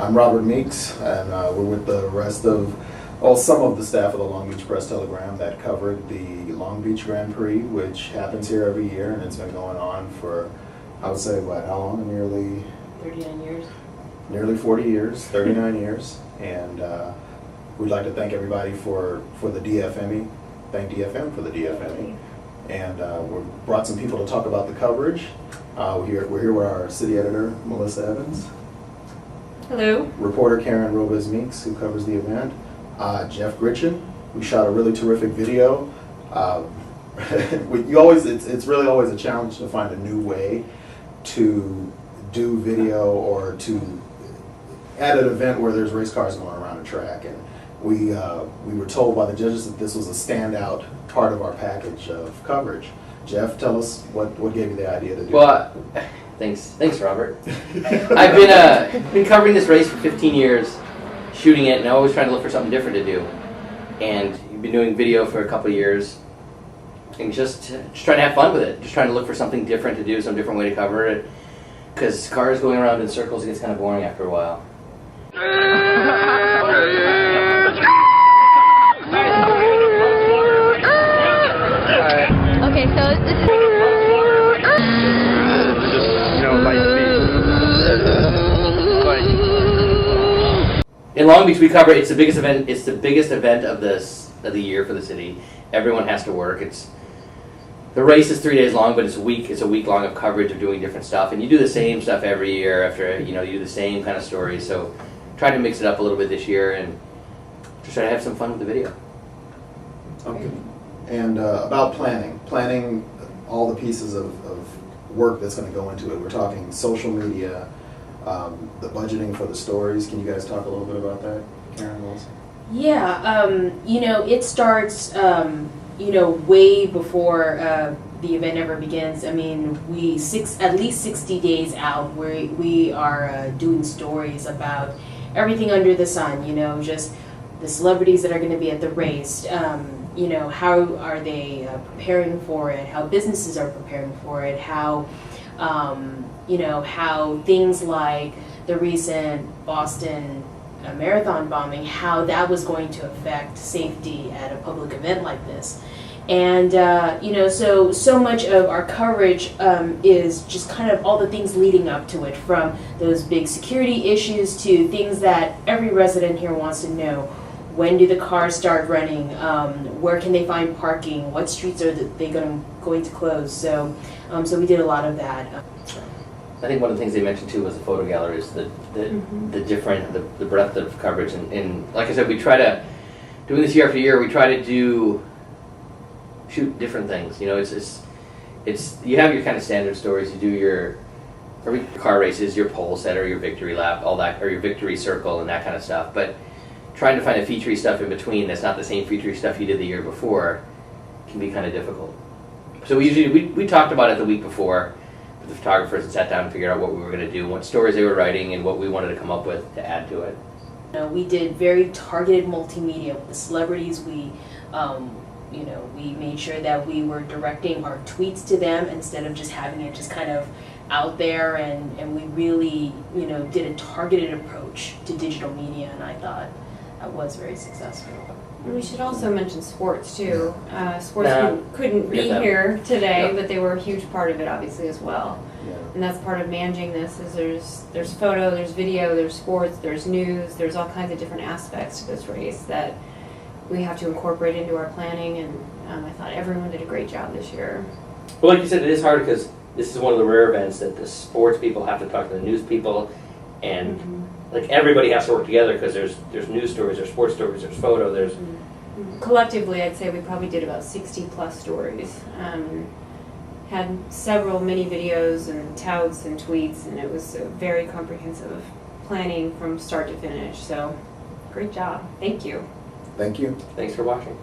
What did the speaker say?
I'm Robert Meeks, and we're with the rest of, well, some of the staff of the Long Beach Press-Telegram that covered the Long Beach Grand Prix, which happens here every year, and it's been going on for, I would say, what, how long? Nearly 39 years. Nearly 40 years, 39 years, and we'd like to thank everybody for the DFME. Thank DFM for the DFME, and we brought some people to talk about the coverage. We're here with our city editor, Melissa Evans. Hello. Reporter Karen Robes Meeks, who covers the event. Jeff Gritchen, who shot a really terrific video. It's really always a challenge to find a new way to do video or to at an event where there's race cars going around a track. And we were told by the judges that this was a standout part of our package of coverage. Jeff, tell us what gave you the idea to do Well, thanks, Robert. I've been covering this race for 15 years, shooting it, and I'm always trying to look for something different to do. And you've been doing video for a couple of years, and just trying to have fun with it. Just trying to look for something different to do, some different way to cover it. Because cars going around in circles gets kind of boring after a while. Okay, so this is In Long Beach, we cover it's the biggest event. It's the biggest event of the year for the city. Everyone has to work. The race is 3 days long, but it's a week. It's a week long of coverage of doing different stuff, and you do the same stuff every year. After you do the same kind of stories. So, try to mix it up a little bit this year and just try to have some fun with the video. Okay. And about planning all the pieces of work that's going to go into it. We're talking social media, the budgeting for the stories. Can you guys talk a little bit about that, Karen Wilson? Yeah, it starts, way before the event ever begins. I mean, at least 60 days out, we are doing stories about everything under the sun, just the celebrities that are going to be at the race, how are they preparing for it, how businesses are preparing for it, how things like the recent Boston marathon bombing, how that was going to affect safety at a public event like this. And, so much of our coverage is just kind of all the things leading up to it, from those big security issues to things that every resident here wants to know. When do the cars start running? Where can they find parking? What streets are they going to close? So we did a lot of that. I think one of the things they mentioned too was the photo galleries, the breadth of coverage, and like I said, we try to doing this year after year. We try to shoot different things. It's you have your kind of standard stories. You do every car races, your pole setter, your victory lap, all that, or your victory circle, and that kind of stuff. But trying to find a featurey stuff in between that's not the same featurey stuff you did the year before can be kind of difficult. So we talked about it the week before with the photographers and sat down and figured out what we were going to do, what stories they were writing, and what we wanted to come up with to add to it. We did very targeted multimedia with the celebrities. We made sure that we were directing our tweets to them instead of just having it just kind of out there, and we really, did a targeted approach to digital media, and I thought that was very successful. And we should also mention sports too. Sports couldn't be here today, but they were a huge part of it obviously as well. Yeah. And that's part of managing this, is there's photo, there's video, there's sports, there's news, there's all kinds of different aspects to this race that we have to incorporate into our planning, and I thought everyone did a great job this year. Well, like you said, it is hard because this is one of the rare events that the sports people have to talk to the news people, and like everybody has to work together because there's news stories, there's sports stories, there's photo, there's collectively, I'd say we probably did about 60 plus stories. Had several mini videos and touts and tweets, and it was a very comprehensive planning from start to finish. So, great job. Thank you. Thank you. Thanks for watching.